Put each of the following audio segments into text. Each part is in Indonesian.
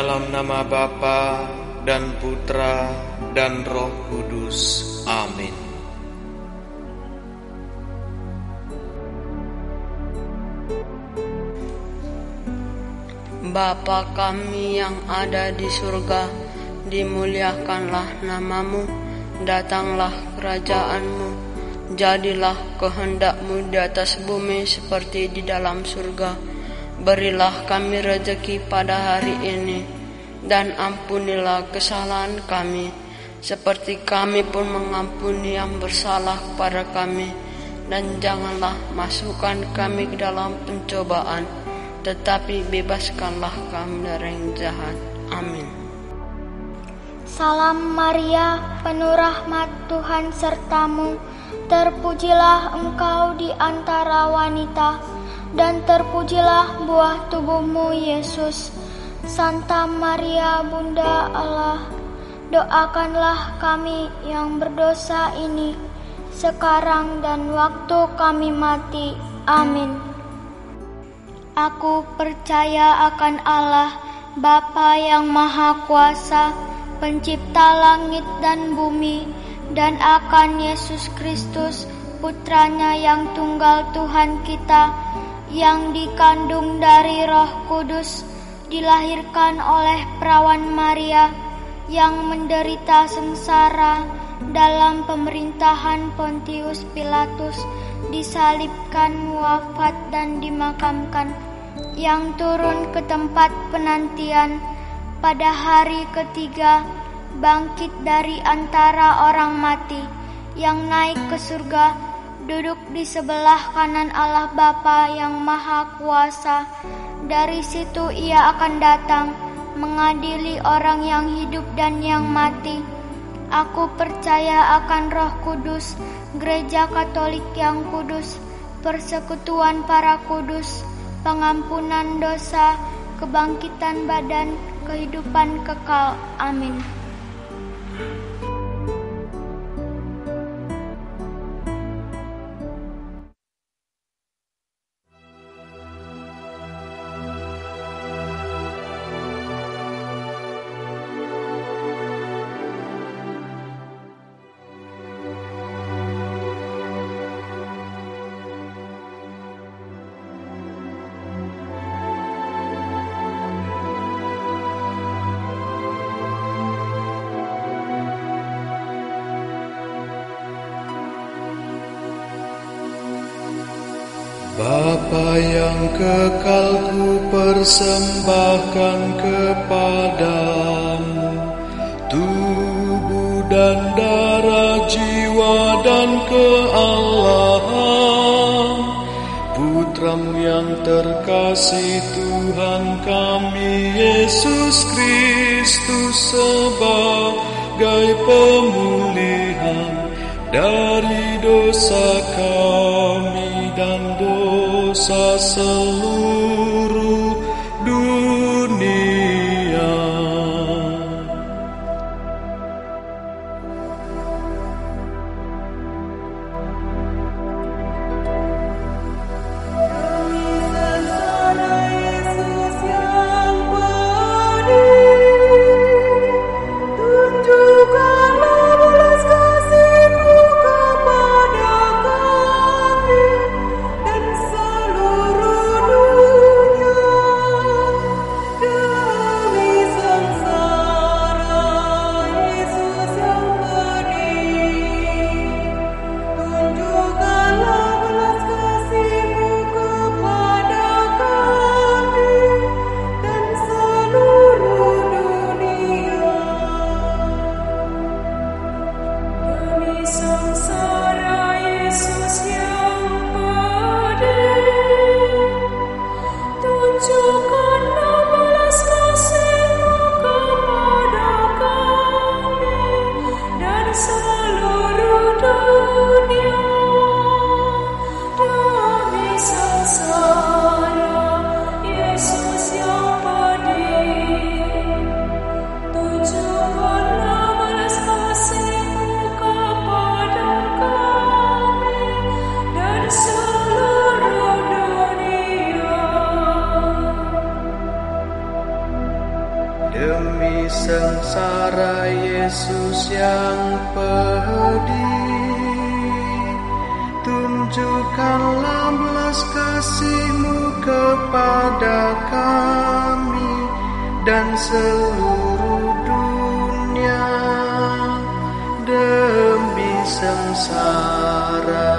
dalam nama Bapa dan Putra dan Roh Kudus. Amin. Bapa kami yang ada di surga, dimuliakanlah namamu, datanglah kerajaanmu, jadilah kehendak-Mu di atas bumi seperti di dalam surga. Berilah kami rezeki pada hari ini, dan ampunilah kesalahan kami, seperti kami pun mengampuni yang bersalah kepada kami. Dan janganlah masukkan kami ke dalam pencobaan, tetapi bebaskanlah kami dari yang jahat. Amin. Salam Maria, penuh rahmat, Tuhan sertamu. Terpujilah engkau di antara wanita, dan terpujilah buah tubuhmu, Yesus. Santa Maria, Bunda Allah, doakanlah kami yang berdosa ini, sekarang dan waktu kami mati. Amin. Aku percaya akan Allah, Bapa yang Maha Kuasa, Pencipta langit dan bumi, dan akan Yesus Kristus, Putranya yang tunggal Tuhan kita, yang dikandung dari Roh Kudus, dilahirkan oleh perawan Maria, yang menderita sengsara dalam pemerintahan Pontius Pilatus, disalibkan, wafat dan dimakamkan, yang turun ke tempat penantian, pada hari ketiga bangkit dari antara orang mati, yang naik ke surga, duduk di sebelah kanan Allah Bapa yang Maha Kuasa. Dari situ Ia akan datang mengadili orang yang hidup dan yang mati. Aku percaya akan Roh Kudus, Gereja Katolik yang kudus, persekutuan para kudus, pengampunan dosa, kebangkitan badan, kehidupan kekal. Amin. Bapa yang kekal, ku persembahkan kepadamu tubuh dan darah, jiwa dan kealahan Putramu yang terkasih, Tuhan kami Yesus Kristus, sebagai pemulihan dari dosa kami dan dosa seluruh dunia. Seluruh Yesus yang pedih, tunjukkanlah belas kasih-Mu kepada kami dan seluruh dunia. Demi sengsara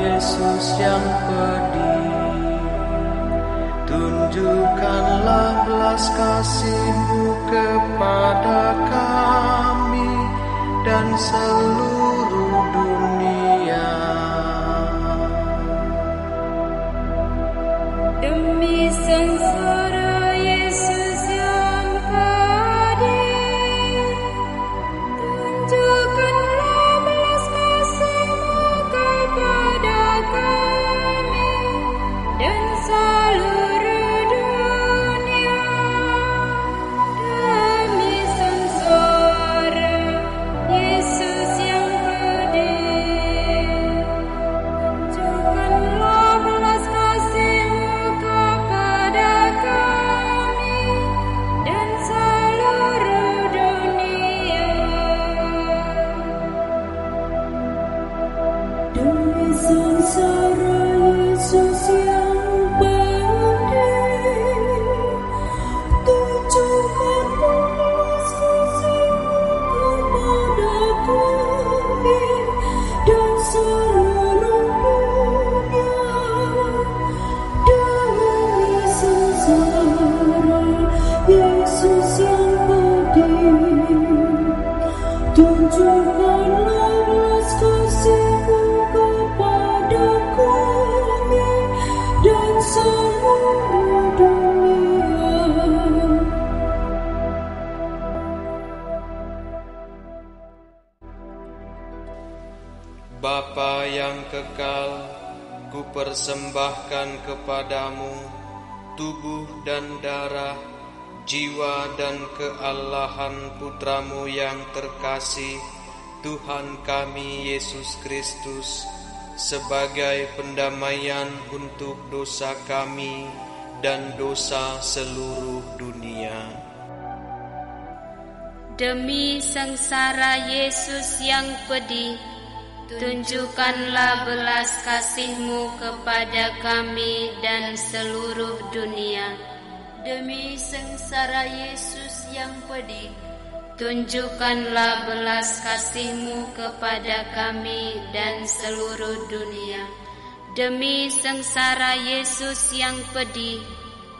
Yesus yang pedih, tunjukkanlah belas kasih-Mu kepada kami dan seluruh dunia. Demi sengsara Yesus yang pedih, tunjukkanlah belas kasih-Mu kepada kami dan seluruh dunia. Demi sengsara Yesus yang pedih, tunjukkanlah belas kasih-Mu kepada kami dan seluruh dunia. Demi sengsara Yesus yang pedih, tunjukkanlah belas kasih-Mu kepada kami dan seluruh dunia. Demi sengsara Yesus yang pedih, tunjukkanlah belas kasih-Mu kepada kami dan seluruh dunia. Bapa yang kekal, kupersembahkan kepadamu tubuh dan darah, jiwa dan keallahan Putramu yang terkasih, Tuhan kami Yesus Kristus, sebagai pendamaian untuk dosa kami dan dosa seluruh dunia. Demi sengsara Yesus yang pedih, tunjukkanlah belas kasih-Mu kepada kami dan seluruh dunia. Demi sengsara Yesus yang pedih, tunjukkanlah belas kasih-Mu kepada kami dan seluruh dunia. Demi sengsara Yesus yang pedih,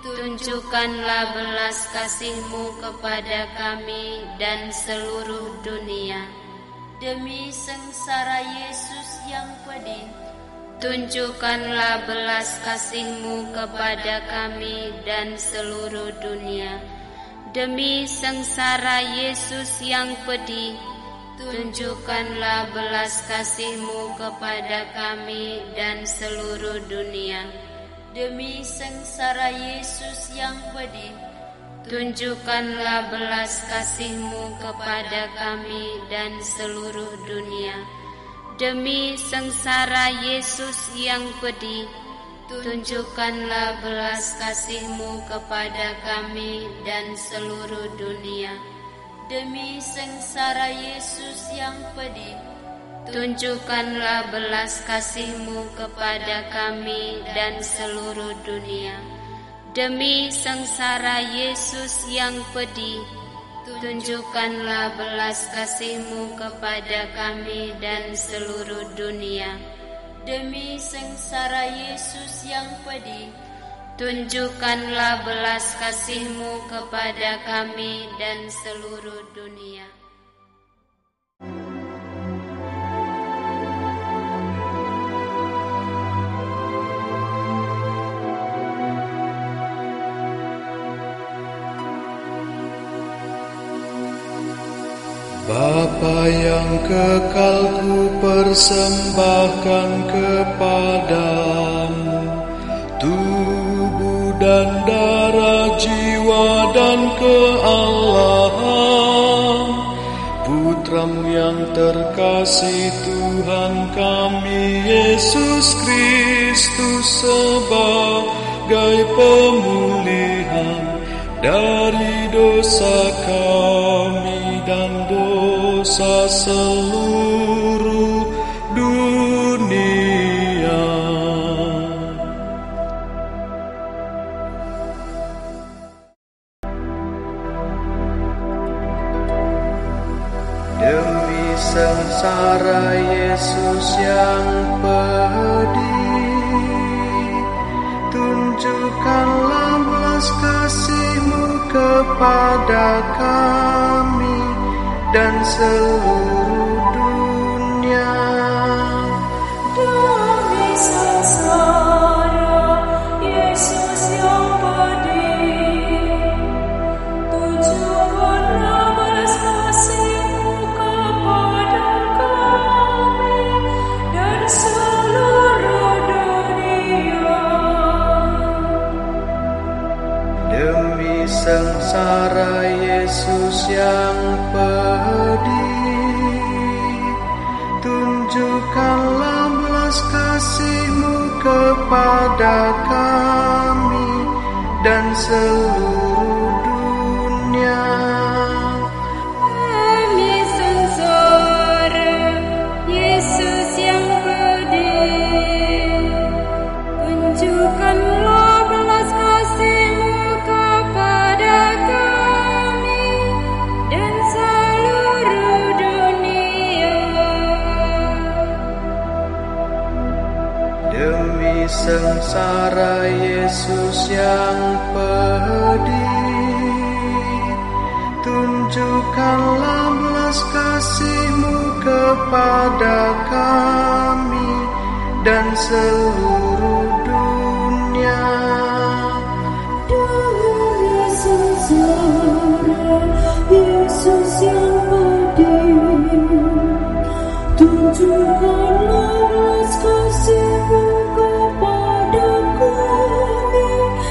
tunjukkanlah belas kasih-Mu kepada kami dan seluruh dunia. Demi sengsara Yesus yang pedih, tunjukkanlah belas kasih-Mu kepada kami dan seluruh dunia. Demi sengsara Yesus yang pedih, tunjukkanlah belas kasih-Mu kepada kami dan seluruh dunia. Demi sengsara Yesus yang pedih, tunjukkanlah belas kasih-Mu kepada kami dan seluruh dunia. Demi sengsara Yesus yang pedih, tunjukkanlah belas kasih-Mu kepada kami dan seluruh dunia. Demi sengsara Yesus yang pedih, tunjukkanlah belas kasih-Mu kepada kami dan seluruh dunia. Demi sengsara Yesus yang pedih, tunjukkanlah belas kasih-Mu kepada kami dan seluruh dunia. Demi sengsara Yesus yang pedih, tunjukkanlah belas kasih-Mu kepada kami dan seluruh dunia. Bapa yang kekal, ku persembahkan kepadamu tubuh dan darah, jiwa dan keallahan Putramu yang terkasih, Tuhan kami Yesus Kristus, sebagai pemulihan dari dosa kami dan dosa dosa seluruh dunia. Demi sengsara Yesus yang pedih, tunjukkanlah belas kasih-Mu kepada kami dan seluruh dunia. Demi sengsara Yesus yang pedih, tunjukkanlah belas kasih-Mu kepada kami dan seluruh dunia. Demi sengsara Yesus yang pedih, tunjukkanlah belas kasih-Mu kepada kami dan seluruh dunia. Demi sengsara Yesus yang pedih, tunjukkanlah belas kasih-Mu kepada kami dan seluruh dunia. Demi sengsara Yesus yang pedih, tunjukkanlah belas kasih-Mu kepada kami dan seluruh dunia. Demi sengsara Yesus yang pedih, tunjukkanlah belas kasih-Mu kepada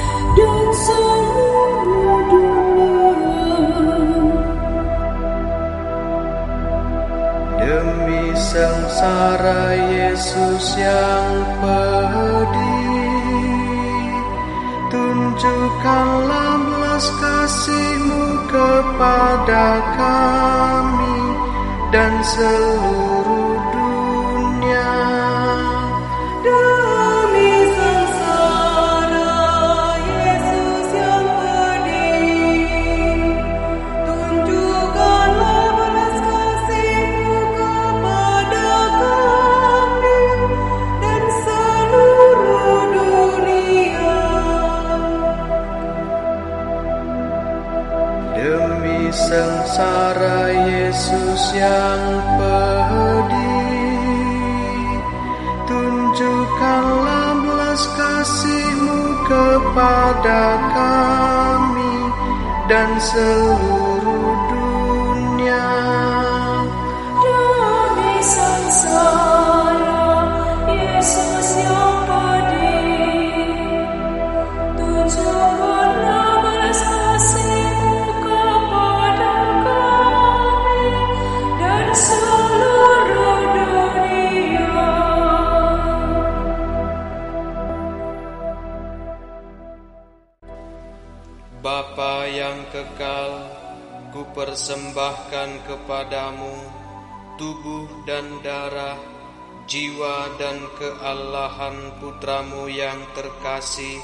kami dan seluruh dunia. Demi sengsara Yesus yang pedih, tunjukkanlah belas kasih-Mu kepada kami dan seluruh dunia. Demi sengsara Yesus yang pedih, tunjukkanlah belas kasih-Mu kepada kami dan seluruh dunia. Demi sengsara Yesus yang pedih, tunjukkanlah belas kasih-Mu kepada kami dan seluruh dunia. Demi sengsara Yesus yang pedih, tunjukkanlah belas kasih-Mu kepada kami dan seluruh dunia. Bapa yang kekal, kupersembahkan kepadamu tubuh dan darah, jiwa dan kealahan Putramu yang terkasih,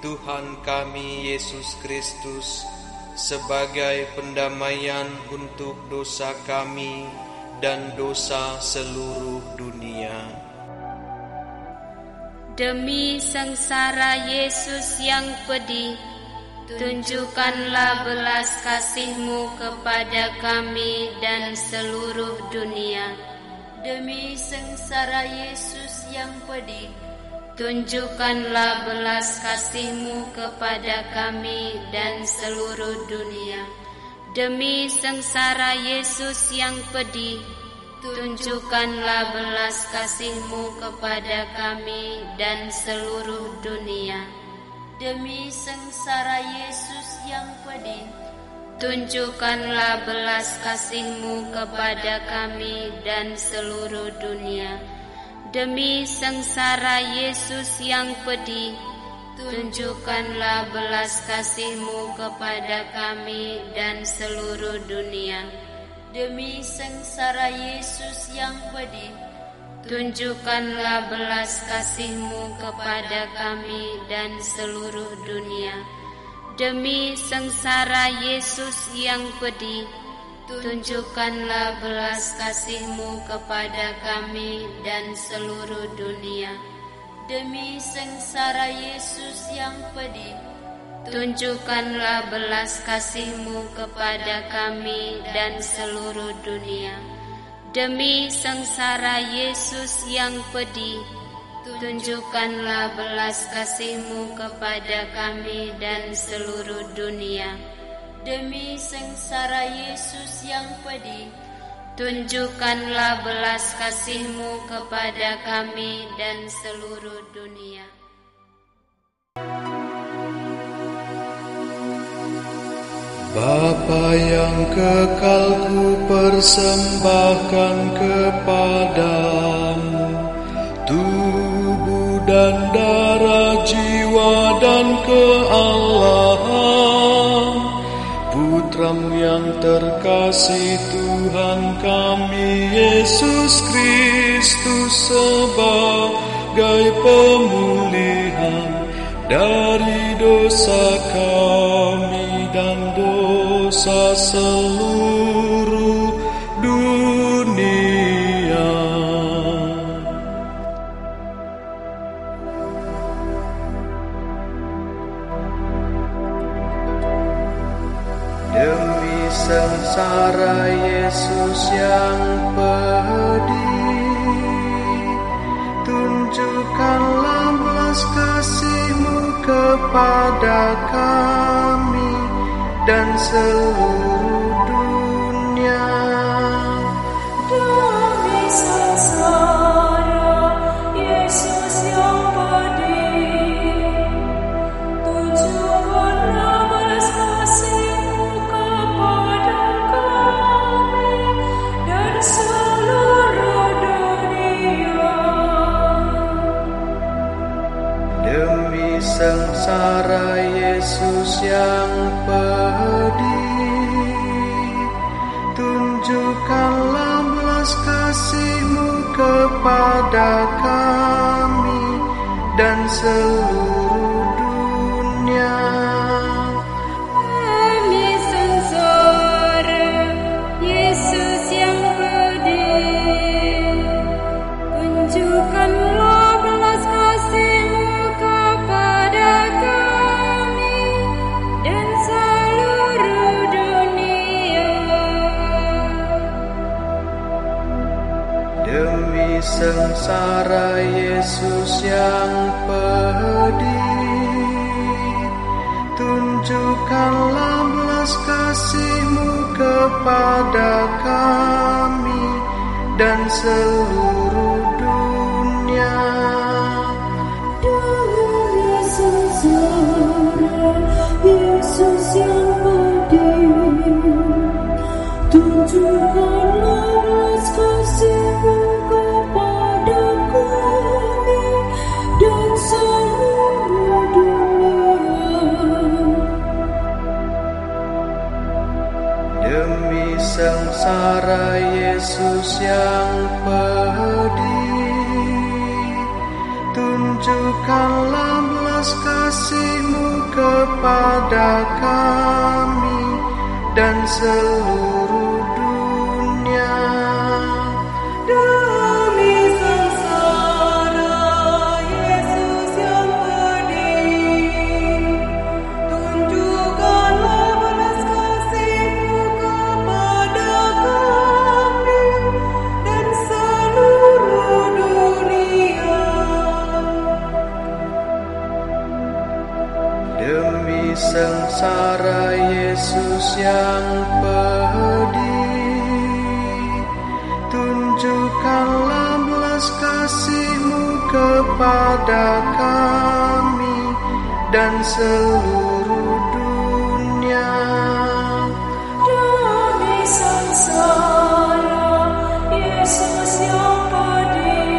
Tuhan kami Yesus Kristus, sebagai pendamaian untuk dosa kami dan dosa seluruh dunia. Demi sengsara Yesus yang pedih, tunjukkanlah belas kasih-Mu kepada kami dan seluruh dunia. Demi sengsara Yesus yang pedih, tunjukkanlah belas kasih-Mu kepada kami dan seluruh dunia. Demi sengsara Yesus yang pedih, tunjukkanlah belas kasih-Mu kepada kami dan seluruh dunia. demi sengsara Yesus yang pedih, tunjukkanlah belas kasih-Mu kepada kami dan seluruh dunia. Demi sengsara Yesus yang pedih, tunjukkanlah belas kasih-Mu kepada kami dan seluruh dunia. demi sengsara Yesus yang pedih, tunjukkanlah belas kasih-Mu kepada kami dan seluruh dunia. Demi sengsara Yesus yang pedih, tunjukkanlah belas kasih-Mu kepada kami dan seluruh dunia. Demi sengsara Yesus yang pedih, tunjukkanlah belas kasih-Mu kepada kami dan seluruh dunia. Demi sengsara Yesus yang pedih, tunjukkanlah belas kasih-Mu kepada kami dan seluruh dunia. Demi sengsara Yesus yang pedih, tunjukkanlah belas kasih-Mu kepada kami dan seluruh dunia. Bapa yang kekal, ku persembahkan kepadamu tubuh dan darah, jiwa dan kealahan Putra-Mu yang terkasih, Tuhan kami Yesus Kristus, sebagai pemulihan dari dosa kami dan dosa seluruh dunia. Demi sengsara Yesus yang pedih, tunjukkanlah belas kasih-Mu kepada kami dan seluruh dunia. Demi sengsara Yesus yang pedih, tunjukkanlah belas kasih-Mu kepada kami dan seluruh dunia. Demi sengsara Yesus yang pedih, tunjukkanlah belas kasih-Mu kepada kami dan seluruh dunia. Demi sengsara Yesus yang pedih, tunjukkanlah belas kasih-Mu kepada kami dan seluruh dunia. Demi sengsara Yesus yang pedih, tunjukkanlah belas kasih-Mu kepada kami dan seluruh dunia. Demi sengsara Yesus yang pedih, tunjukkanlah belas kasih-Mu kepada kami dan seluruh dunia. Demi sengsara Yesus yang pedih, tunjukkanlah belas kasih-Mu kepada kami dan seluruh dunia. Demi sengsara Yesus yang pedih, tunjukkanlah belas kasih-Mu kepada kami dan seluruh dunia. Demi sengsara Yesus yang pedih, tunjukkanlah belas kasih-Mu kepada kami dan seluruh dunia. Demi sengsara Yesus yang pedih,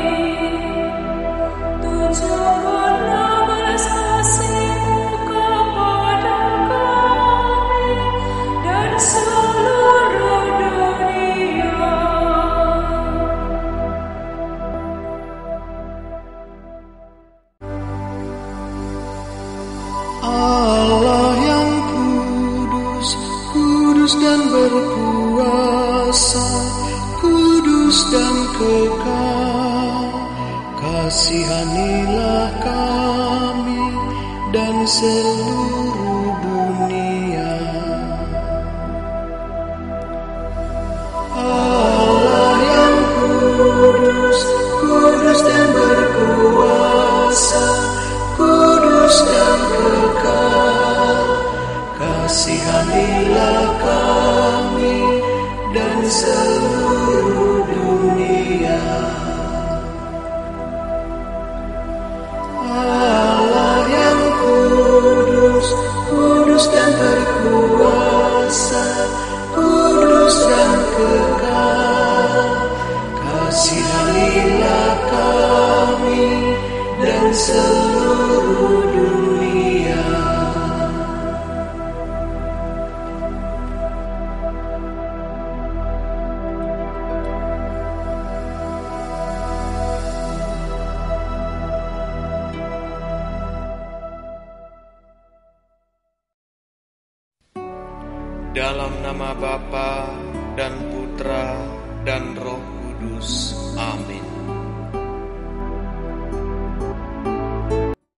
tunjukkanlah belas kasih-Mu kepada kami dan seluruh dunia. kudus dan kekal, kasihanilah kami dan seluruh dunia. Allah yang kudus, kudus dan berkuasa, kudus dan kekal, kasihanilah kami dan seluruh dunia. Allah yang kudus, kudus dan berkuasa, kudus dan kekal, kasihanilah kami dan seluruh dunia. Dalam nama Bapa dan Putra dan Roh Kudus. Amin.